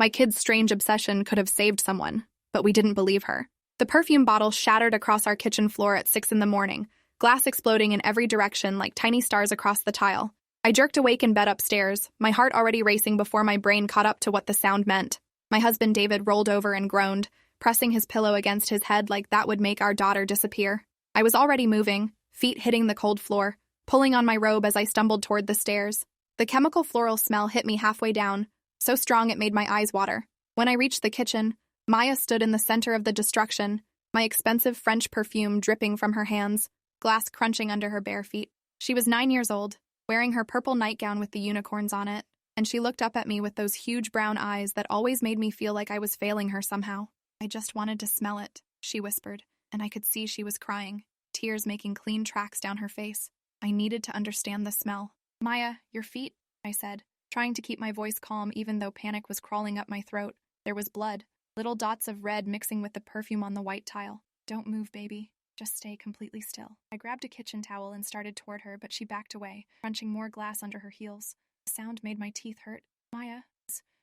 My kid's strange obsession could have saved someone, but we didn't believe her. The perfume bottle shattered across our kitchen floor at 6 a.m, glass exploding in every direction like tiny stars across the tile. I jerked awake in bed upstairs, my heart already racing before my brain caught up to what the sound meant. My husband David rolled over and groaned, pressing his pillow against his head like that would make our daughter disappear. I was already moving, feet hitting the cold floor, pulling on my robe as I stumbled toward the stairs. The chemical floral smell hit me halfway down, so strong it made my eyes water. When I reached the kitchen, Maya stood in the center of the destruction, my expensive French perfume dripping from her hands, glass crunching under her bare feet. She was 9 years old, wearing her purple nightgown with the unicorns on it, and she looked up at me with those huge brown eyes that always made me feel like I was failing her somehow. "I just wanted to smell it," she whispered, and I could see she was crying, tears making clean tracks down her face. I needed to understand the smell. "Maya, your feet," I said, trying to keep my voice calm even though panic was crawling up my throat. There was blood, little dots of red mixing with the perfume on the white tile. "Don't move, baby. Just stay completely still." I grabbed a kitchen towel and started toward her, but she backed away, crunching more glass under her heels. The sound made my teeth hurt. "Maya,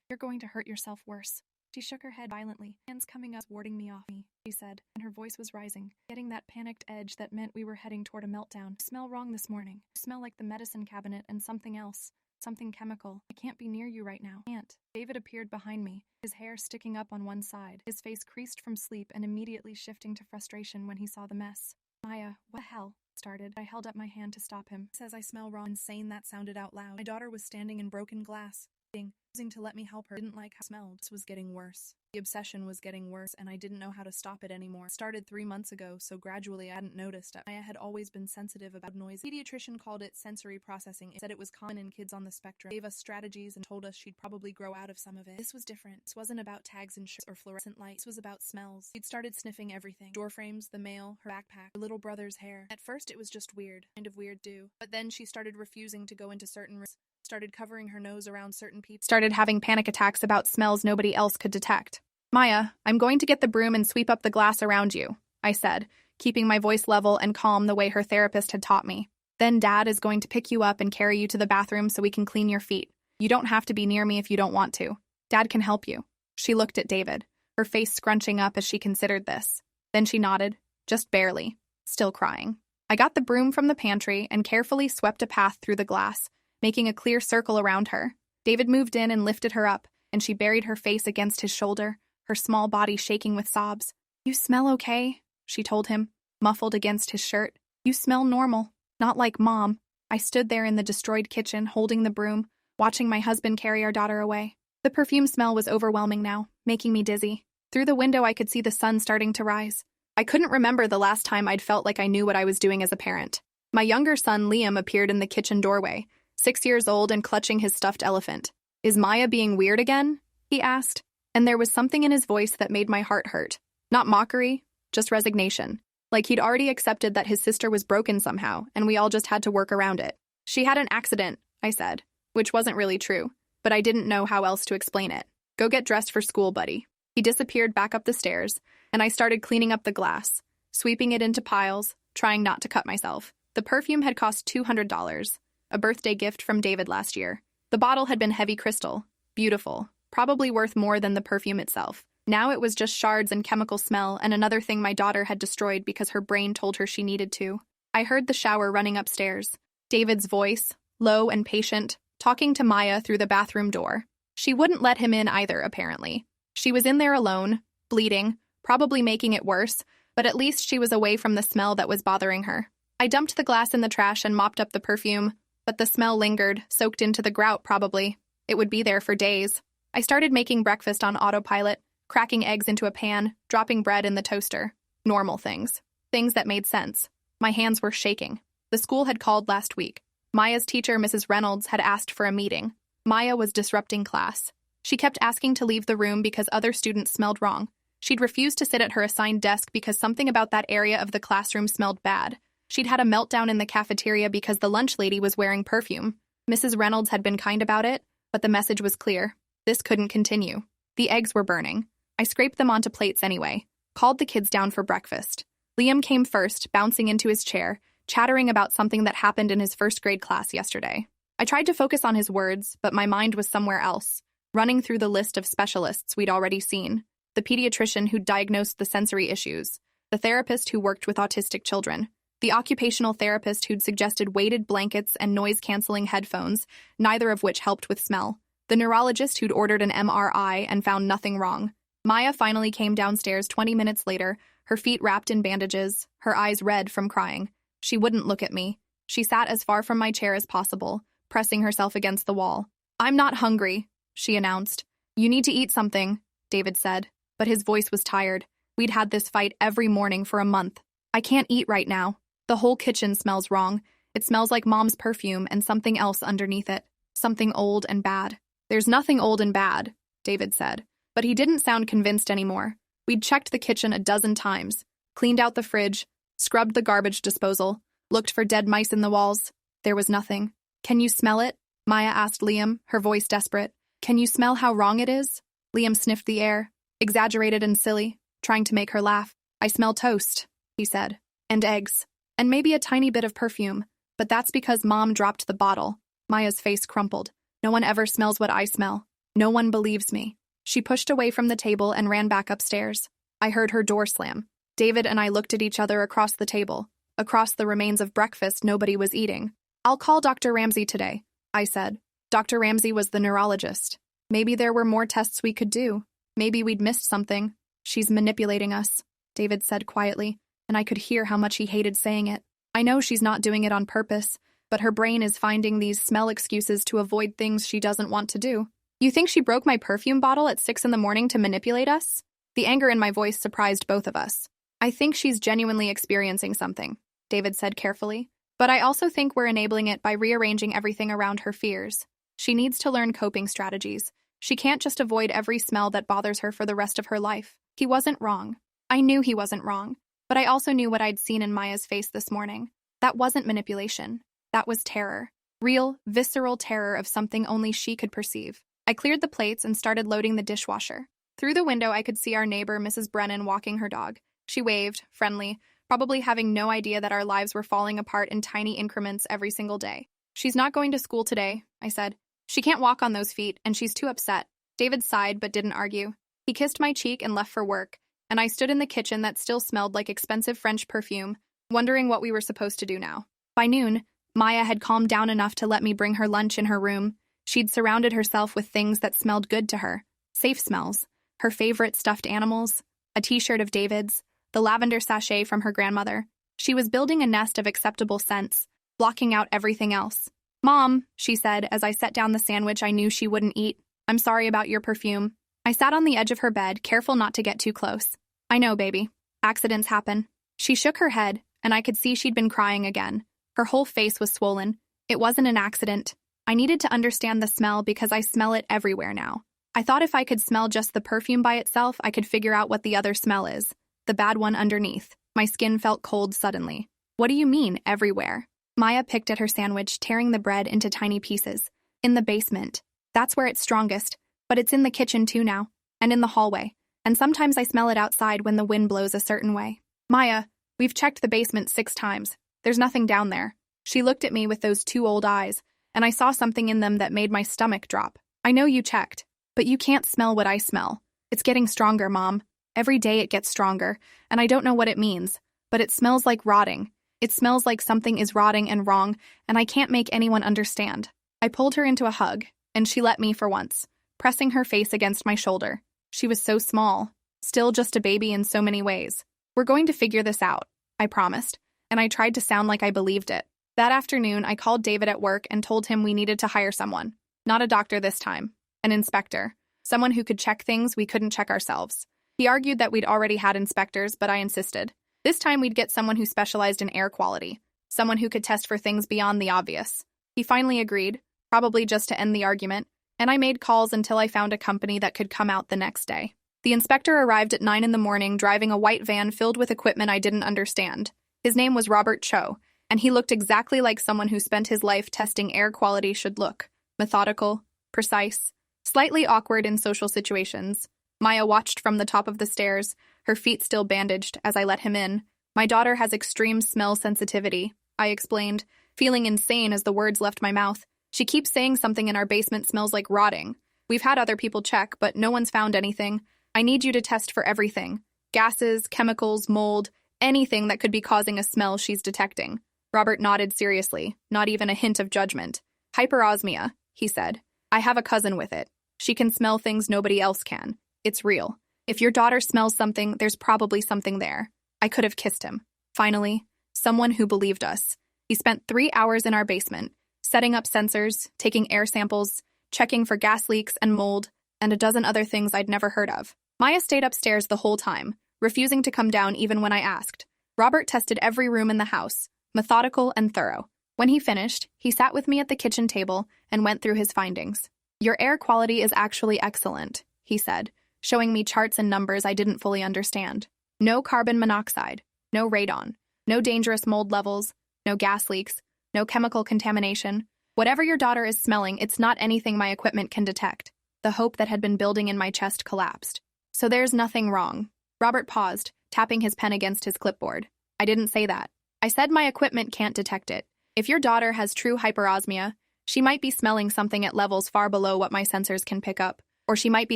you're going to hurt yourself worse." She shook her head violently, hands coming up, warding me off me, she said, and her voice was rising, getting that panicked edge that meant we were heading toward a meltdown. "You smell wrong this morning. You smell like the medicine cabinet and something else. Something chemical. I can't be near you right now." "Can't." David appeared behind me, his hair sticking up on one side, his face creased from sleep and immediately shifting to frustration when he saw the mess. "Maya, what the hell?" started. I held up my hand to stop him. "Says I smell wrong." Insane that sounded out loud. My daughter was standing in broken glass, using to let me help her. Didn't like how it smelled. This was getting worse. The obsession was getting worse, and I didn't know how to stop it anymore. It started 3 months ago, so gradually I hadn't noticed. Maya had always been sensitive about noise. The pediatrician called it sensory processing. It said it was common in kids on the spectrum. Gave us strategies and told us she'd probably grow out of some of it. This was different. This wasn't about tags and shirts or fluorescent lights. This was about smells. She'd started sniffing everything. Door frames, the mail, her backpack, her little brother's hair. At first it was just weird. Kind of weird too. But then she started refusing to go into certain rooms. Started covering her nose around certain people, started having panic attacks about smells nobody else could detect. "Maya, I'm going to get the broom and sweep up the glass around you," I said, keeping my voice level and calm the way her therapist had taught me. "Then Dad is going to pick you up and carry you to the bathroom so we can clean your feet. You don't have to be near me if you don't want to. Dad can help you." She looked at David, her face scrunching up as she considered this. Then she nodded, just barely, still crying. I got the broom from the pantry and carefully swept a path through the glass, making a clear circle around her. David moved in and lifted her up, and she buried her face against his shoulder, her small body shaking with sobs. "You smell okay," she told him, muffled against his shirt. "You smell normal, not like Mom." I stood there in the destroyed kitchen, holding the broom, watching my husband carry our daughter away. The perfume smell was overwhelming now, making me dizzy. Through the window I could see the sun starting to rise. I couldn't remember the last time I'd felt like I knew what I was doing as a parent. My younger son Liam appeared in the kitchen doorway, 6 years old and clutching his stuffed elephant. "Is Maya being weird again?" he asked, and there was something in his voice that made my heart hurt. Not mockery, just resignation. Like he'd already accepted that his sister was broken somehow, and we all just had to work around it. "She had an accident," I said, which wasn't really true, but I didn't know how else to explain it. "Go get dressed for school, buddy." He disappeared back up the stairs, and I started cleaning up the glass, sweeping it into piles, trying not to cut myself. The perfume had cost $200. A birthday gift from David last year. The bottle had been heavy crystal, beautiful, probably worth more than the perfume itself. Now it was just shards and chemical smell and another thing my daughter had destroyed because her brain told her she needed to. I heard the shower running upstairs. David's voice, low and patient, talking to Maya through the bathroom door. She wouldn't let him in either, apparently. She was in there alone, bleeding, probably making it worse, but at least she was away from the smell that was bothering her. I dumped the glass in the trash and mopped up the perfume, but the smell lingered, soaked into the grout probably. It would be there for days. I started making breakfast on autopilot, cracking eggs into a pan, dropping bread in the toaster. Normal things. Things that made sense. My hands were shaking. The school had called last week. Maya's teacher, Mrs. Reynolds, had asked for a meeting. Maya was disrupting class. She kept asking to leave the room because other students smelled wrong. She'd refused to sit at her assigned desk because something about that area of the classroom smelled bad. She'd had a meltdown in the cafeteria because the lunch lady was wearing perfume. Mrs. Reynolds had been kind about it, but the message was clear. This couldn't continue. The eggs were burning. I scraped them onto plates anyway, called the kids down for breakfast. Liam came first, bouncing into his chair, chattering about something that happened in his first grade class yesterday. I tried to focus on his words, but my mind was somewhere else, running through the list of specialists we'd already seen. The pediatrician who'd diagnosed the sensory issues, the therapist who worked with autistic children, the occupational therapist who'd suggested weighted blankets and noise-canceling headphones, neither of which helped with smell, the neurologist who'd ordered an MRI and found nothing wrong. Maya finally came downstairs 20 minutes later, her feet wrapped in bandages, her eyes red from crying. She wouldn't look at me. She sat as far from my chair as possible, pressing herself against the wall. "I'm not hungry," she announced. "You need to eat something," David said, but his voice was tired. We'd had this fight every morning for a month. "I can't eat right now. The whole kitchen smells wrong. It smells like Mom's perfume and something else underneath it. Something old and bad." "There's nothing old and bad," David said, but he didn't sound convinced anymore. We'd checked the kitchen a dozen times, cleaned out the fridge, scrubbed the garbage disposal, looked for dead mice in the walls. There was nothing. "Can you smell it?" Maya asked Liam, her voice desperate. "Can you smell how wrong it is?" Liam sniffed the air, exaggerated and silly, trying to make her laugh. "I smell toast," he said, "and eggs, and maybe a tiny bit of perfume, but that's because Mom dropped the bottle." Maya's face crumpled. "No one ever smells what I smell. No one believes me." She pushed away from the table and ran back upstairs. I heard her door slam. David and I looked at each other across the table. Across the remains of breakfast nobody was eating. "I'll call Dr. Ramsey today," I said. Dr. Ramsey was the neurologist. Maybe there were more tests we could do. Maybe we'd missed something. "She's manipulating us," David said quietly, and I could hear how much he hated saying it. "I know she's not doing it on purpose, but her brain is finding these smell excuses to avoid things she doesn't want to do." "You think she broke my perfume bottle at 6 in the morning to manipulate us?" The anger in my voice surprised both of us. "I think she's genuinely experiencing something," David said carefully. "But I also think we're enabling it by rearranging everything around her fears. She needs to learn coping strategies. She can't just avoid every smell that bothers her for the rest of her life." He wasn't wrong. I knew he wasn't wrong, but I also knew what I'd seen in Maya's face this morning. That wasn't manipulation. That was terror. Real, visceral terror of something only she could perceive. I cleared the plates and started loading the dishwasher. Through the window, I could see our neighbor, Mrs. Brennan, walking her dog. She waved, friendly, probably having no idea that our lives were falling apart in tiny increments every single day. "She's not going to school today," I said. "She can't walk on those feet, and she's too upset." David sighed but didn't argue. He kissed my cheek and left for work, and I stood in the kitchen that still smelled like expensive French perfume, wondering what we were supposed to do now. By noon, Maya had calmed down enough to let me bring her lunch in her room. She'd surrounded herself with things that smelled good to her. Safe smells. Her favorite stuffed animals, a t-shirt of David's, the lavender sachet from her grandmother. She was building a nest of acceptable scents, blocking out everything else. "Mom," she said as I set down the sandwich I knew she wouldn't eat, "I'm sorry about your perfume." I sat on the edge of her bed, careful not to get too close. "I know, baby. Accidents happen." She shook her head, and I could see she'd been crying again. Her whole face was swollen. "It wasn't an accident. I needed to understand the smell because I smell it everywhere now. I thought if I could smell just the perfume by itself, I could figure out what the other smell is. The bad one underneath." My skin felt cold suddenly. "What do you mean, everywhere?" Maya picked at her sandwich, tearing the bread into tiny pieces. "In the basement. That's where it's strongest, but it's in the kitchen too now, and in the hallway. And sometimes I smell it outside when the wind blows a certain way." "Maya, we've checked the basement 6 times. There's nothing down there." She looked at me with those 2 old eyes, and I saw something in them that made my stomach drop. "I know you checked, but you can't smell what I smell. It's getting stronger, Mom. Every day it gets stronger, and I don't know what it means, but it smells like rotting. It smells like something is rotting and wrong, and I can't make anyone understand." I pulled her into a hug, and she let me for once, pressing her face against my shoulder. She was so small, still just a baby in so many ways. "We're going to figure this out," I promised, and I tried to sound like I believed it. That afternoon, I called David at work and told him we needed to hire someone. Not a doctor this time, an inspector, someone who could check things we couldn't check ourselves. He argued that we'd already had inspectors, but I insisted. This time we'd get someone who specialized in air quality, someone who could test for things beyond the obvious. He finally agreed, probably just to end the argument, and I made calls until I found a company that could come out the next day. The inspector arrived at 9 in the morning driving a white van filled with equipment I didn't understand. His name was Robert Cho, and he looked exactly like someone who spent his life testing air quality should look. Methodical, precise, slightly awkward in social situations. Maya watched from the top of the stairs, her feet still bandaged, as I let him in. "My daughter has extreme smell sensitivity," I explained, feeling insane as the words left my mouth. "She keeps saying something in our basement smells like rotting. We've had other people check, but no one's found anything. I need you to test for everything. Gases, chemicals, mold, anything that could be causing a smell she's detecting. Robert nodded seriously, not even a hint of judgment. Hyperosmia, he said. I have a cousin with it. She can smell things nobody else can. It's real. If your daughter smells something, there's probably something there. I could have kissed him. Finally, someone who believed us. He spent 3 hours in our basement, setting up sensors, taking air samples, checking for gas leaks and mold, and a dozen other things I'd never heard of. Maya stayed upstairs the whole time, refusing to come down even when I asked. Robert tested every room in the house, methodical and thorough. When he finished, he sat with me at the kitchen table and went through his findings. Your air quality is actually excellent, he said, showing me charts and numbers I didn't fully understand. No carbon monoxide, no radon, no dangerous mold levels, no gas leaks, no chemical contamination. Whatever your daughter is smelling, it's not anything my equipment can detect. The hope that had been building in my chest collapsed. So there's nothing wrong. Robert paused, tapping his pen against his clipboard. I didn't say that. I said my equipment can't detect it. If your daughter has true hyperosmia, she might be smelling something at levels far below what my sensors can pick up, or she might be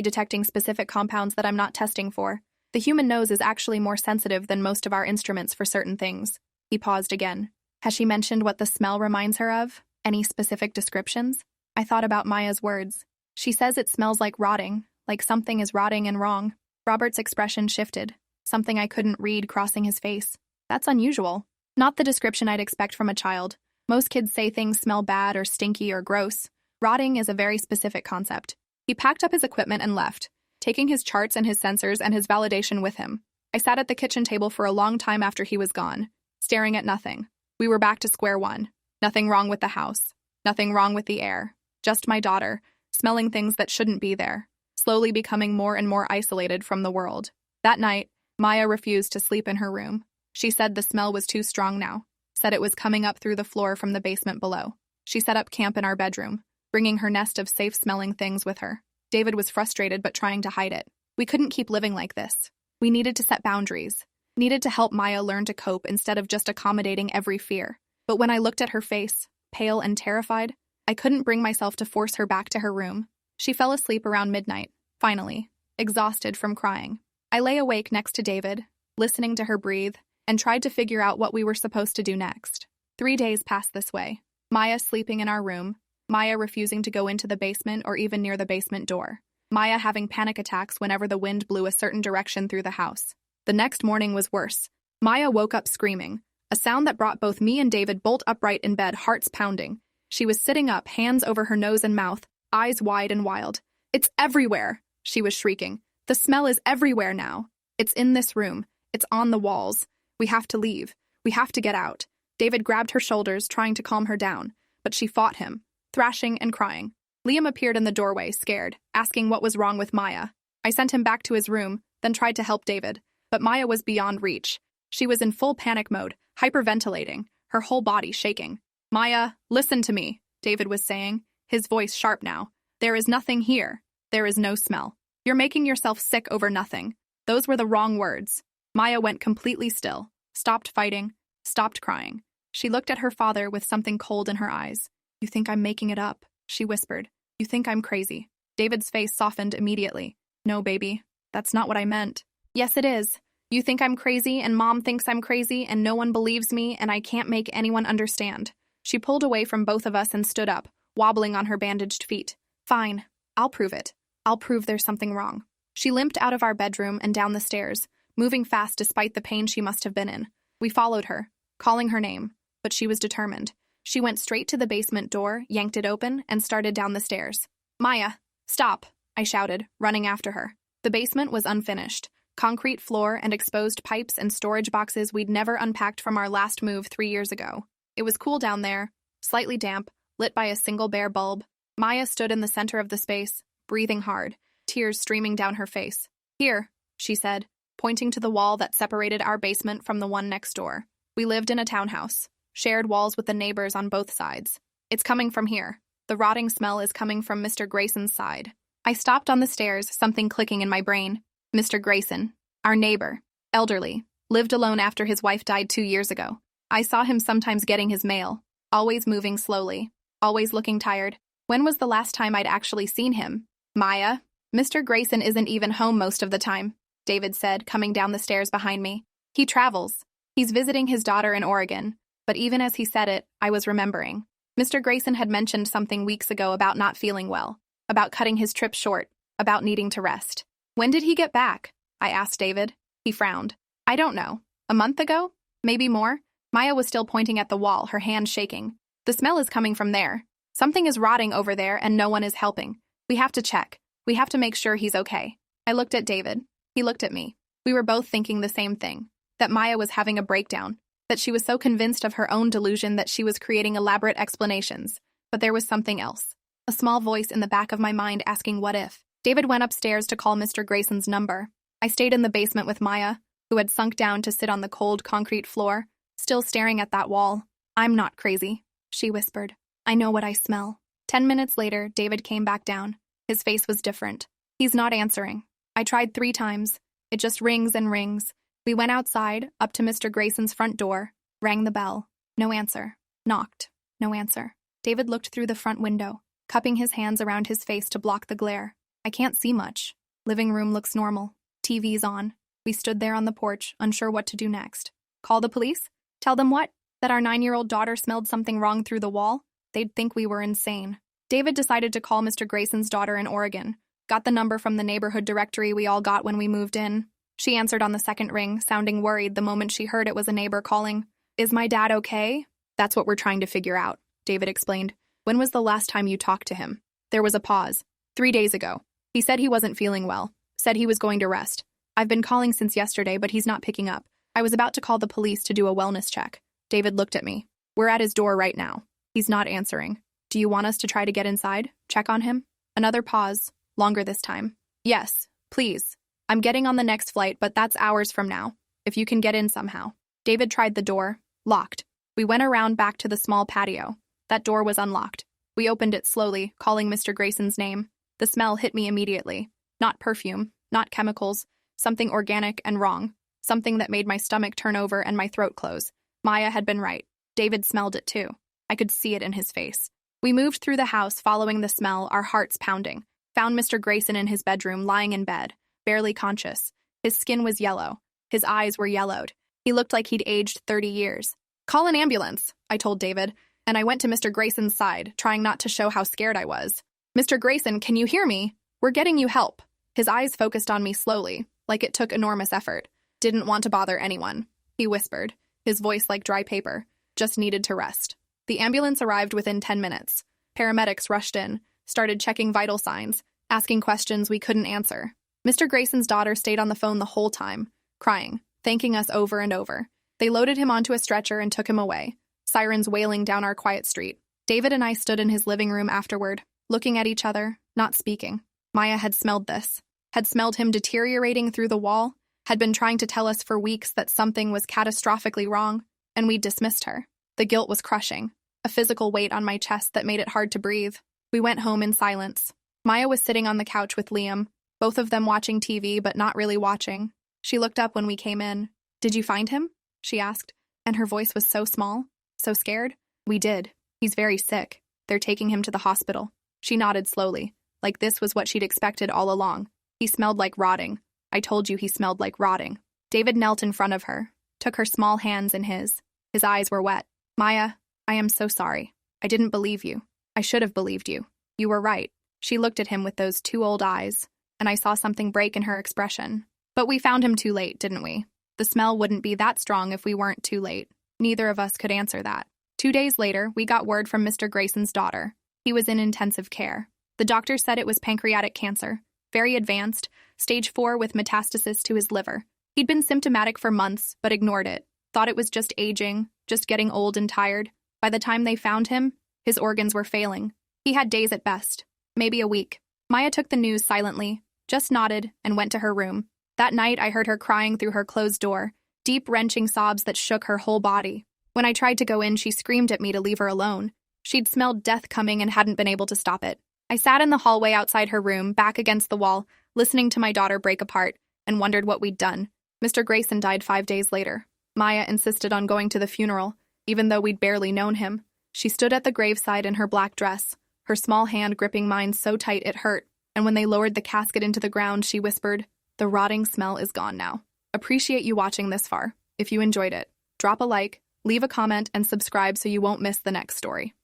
detecting specific compounds that I'm not testing for. The human nose is actually more sensitive than most of our instruments for certain things. He paused again. Has she mentioned what the smell reminds her of? Any specific descriptions? I thought about Maya's words. She says it smells like rotting, like something is rotting and wrong. Robert's expression shifted, something I couldn't read crossing his face. That's unusual. Not the description I'd expect from a child. Most kids say things smell bad or stinky or gross. Rotting is a very specific concept. He packed up his equipment and left, taking his charts and his sensors and his validation with him. I sat at the kitchen table for a long time after he was gone, staring at nothing. We were back to square one. Nothing wrong with the house. Nothing wrong with the air. Just my daughter, smelling things that shouldn't be there, slowly becoming more and more isolated from the world. That night, Maya refused to sleep in her room. She said the smell was too strong now, said it was coming up through the floor from the basement below. She set up camp in our bedroom, bringing her nest of safe-smelling things with her. David was frustrated but trying to hide it. We couldn't keep living like this. We needed to set boundaries, needed to help Maya learn to cope instead of just accommodating every fear. But when I looked at her face, pale and terrified, I couldn't bring myself to force her back to her room. She fell asleep around midnight, finally, exhausted from crying. I lay awake next to David, listening to her breathe, and tried to figure out what we were supposed to do next. 3 days passed this way. Maya sleeping in our room, Maya refusing to go into the basement or even near the basement door. Maya having panic attacks whenever the wind blew a certain direction through the house. The next morning was worse. Maya woke up screaming, a sound that brought both me and David bolt upright in bed, hearts pounding. She was sitting up, hands over her nose and mouth, eyes wide and wild. It's everywhere, she was shrieking. The smell is everywhere now. It's in this room. It's on the walls. We have to leave. We have to get out. David grabbed her shoulders, trying to calm her down, but she fought him, thrashing and crying. Liam appeared in the doorway, scared, asking what was wrong with Maya. I sent him back to his room, then tried to help David, but Maya was beyond reach. She was in full panic mode, hyperventilating, her whole body shaking. Maya, listen to me, David was saying, his voice sharp now. There is nothing here. There is no smell. You're making yourself sick over nothing. Those were the wrong words. Maya went completely still, stopped fighting, stopped crying. She looked at her father with something cold in her eyes. You think I'm making it up, she whispered. You think I'm crazy. David's face softened immediately. No, baby, that's not what I meant. Yes, it is. You think I'm crazy and Mom thinks I'm crazy and no one believes me and I can't make anyone understand. She pulled away from both of us and stood up, wobbling on her bandaged feet. Fine, I'll prove it. I'll prove there's something wrong. She limped out of our bedroom and down the stairs, moving fast despite the pain she must have been in. We followed her, calling her name, but she was determined. She went straight to the basement door, yanked it open, and started down the stairs. Maya, stop, I shouted, running after her. The basement was unfinished. Concrete floor and exposed pipes and storage boxes we'd never unpacked from our last move 3 years ago. It was cool down there, slightly damp, lit by a single bare bulb. Maya stood in the center of the space, breathing hard, tears streaming down her face. Here, she said, pointing to the wall that separated our basement from the one next door. We lived in a townhouse, shared walls with the neighbors on both sides. It's coming from here. The rotting smell is coming from Mr. Grayson's side. I stopped on the stairs, something clicking in my brain. Mr. Grayson, our neighbor, elderly, lived alone after his wife died 2 years ago. I saw him sometimes getting his mail, always moving slowly, always looking tired. When was the last time I'd actually seen him? Maya, Mr. Grayson isn't even home most of the time, David said, coming down the stairs behind me. He travels. He's visiting his daughter in Oregon. But even as he said it, I was remembering. Mr. Grayson had mentioned something weeks ago about not feeling well, about cutting his trip short, about needing to rest. When did he get back? I asked David. He frowned. I don't know. A month ago? Maybe more? Maya was still pointing at the wall, her hand shaking. The smell is coming from there. Something is rotting over there and no one is helping. We have to check. We have to make sure he's okay. I looked at David. He looked at me. We were both thinking the same thing. That Maya was having a breakdown. That she was so convinced of her own delusion that she was creating elaborate explanations. But there was something else. A small voice in the back of my mind asking what if. David went upstairs to call Mr. Grayson's number. I stayed in the basement with Maya, who had sunk down to sit on the cold concrete floor, still staring at that wall. I'm not crazy, she whispered. I know what I smell. 10 minutes later, David came back down. His face was different. He's not answering. I tried 3 times. It just rings and rings. We went outside, up to Mr. Grayson's front door, rang the bell. No answer. Knocked. No answer. David looked through the front window, cupping his hands around his face to block the glare. I can't see much. Living room looks normal. TV's on. We stood there on the porch, unsure what to do next. Call the police? Tell them what? That our 9-year-old daughter smelled something wrong through the wall? They'd think we were insane. David decided to call Mr. Grayson's daughter in Oregon. Got the number from the neighborhood directory we all got when we moved in. She answered on the second ring, sounding worried the moment she heard it was a neighbor calling. Is my dad okay? That's what we're trying to figure out, David explained. When was the last time you talked to him? There was a pause. 3 days ago. He said he wasn't feeling well. Said he was going to rest. I've been calling since yesterday, but he's not picking up. I was about to call the police to do a wellness check. David looked at me. We're at his door right now. He's not answering. Do you want us to try to get inside? Check on him? Another pause. Longer this time. Yes, please. I'm getting on the next flight, but that's hours from now. If you can get in somehow. David tried the door. Locked. We went around back to the small patio. That door was unlocked. We opened it slowly, calling Mr. Grayson's name. The smell hit me immediately. Not perfume, not chemicals. Something organic and wrong. Something that made my stomach turn over and my throat close. Maya had been right. David smelled it too. I could see it in his face. We moved through the house following the smell, our hearts pounding. Found Mr. Grayson in his bedroom, lying in bed, barely conscious. His skin was yellow. His eyes were yellowed. He looked like he'd aged 30 years. Call an ambulance, I told David, and I went to Mr. Grayson's side, trying not to show how scared I was. Mr. Grayson, can you hear me? We're getting you help. His eyes focused on me slowly, like it took enormous effort. Didn't want to bother anyone, he whispered, his voice like dry paper. Just needed to rest. The ambulance arrived within 10 minutes. Paramedics rushed in, started checking vital signs, asking questions we couldn't answer. Mr. Grayson's daughter stayed on the phone the whole time, crying, thanking us over and over. They loaded him onto a stretcher and took him away, sirens wailing down our quiet street. David and I stood in his living room afterward, looking at each other, not speaking. Maya had smelled this, had smelled him deteriorating through the wall, had been trying to tell us for weeks that something was catastrophically wrong, and we dismissed her. The guilt was crushing, a physical weight on my chest that made it hard to breathe. We went home in silence. Maya was sitting on the couch with Liam, both of them watching TV but not really watching. She looked up when we came in. Did you find him? She asked, and her voice was so small, so scared. We did. He's very sick. They're taking him to the hospital. She nodded slowly, like this was what she'd expected all along. He smelled like rotting. I told you he smelled like rotting. David knelt in front of her, took her small hands in his. His eyes were wet. Maya, I am so sorry. I didn't believe you. I should have believed you. You were right. She looked at him with those 2 old eyes, and I saw something break in her expression. But we found him too late, didn't we? The smell wouldn't be that strong if we weren't too late. Neither of us could answer that. 2 days later, we got word from Mr. Grayson's daughter. He was in intensive care. The doctor said it was pancreatic cancer, very advanced, stage 4 with metastasis to his liver. He'd been symptomatic for months, but ignored it. Thought it was just aging, just getting old and tired. By the time they found him, his organs were failing. He had days at best, maybe a week. Maya took the news silently, just nodded, and went to her room. That night, I heard her crying through her closed door, deep, wrenching sobs that shook her whole body. When I tried to go in, she screamed at me to leave her alone. She'd smelled death coming and hadn't been able to stop it. I sat in the hallway outside her room, back against the wall, listening to my daughter break apart, and wondered what we'd done. Mr. Grayson died 5 days later. Maya insisted on going to the funeral, even though we'd barely known him. She stood at the graveside in her black dress, her small hand gripping mine so tight it hurt. And when they lowered the casket into the ground, she whispered, "The rotting smell is gone now." Appreciate you watching this far. If you enjoyed it, drop a like, leave a comment, and subscribe so you won't miss the next story.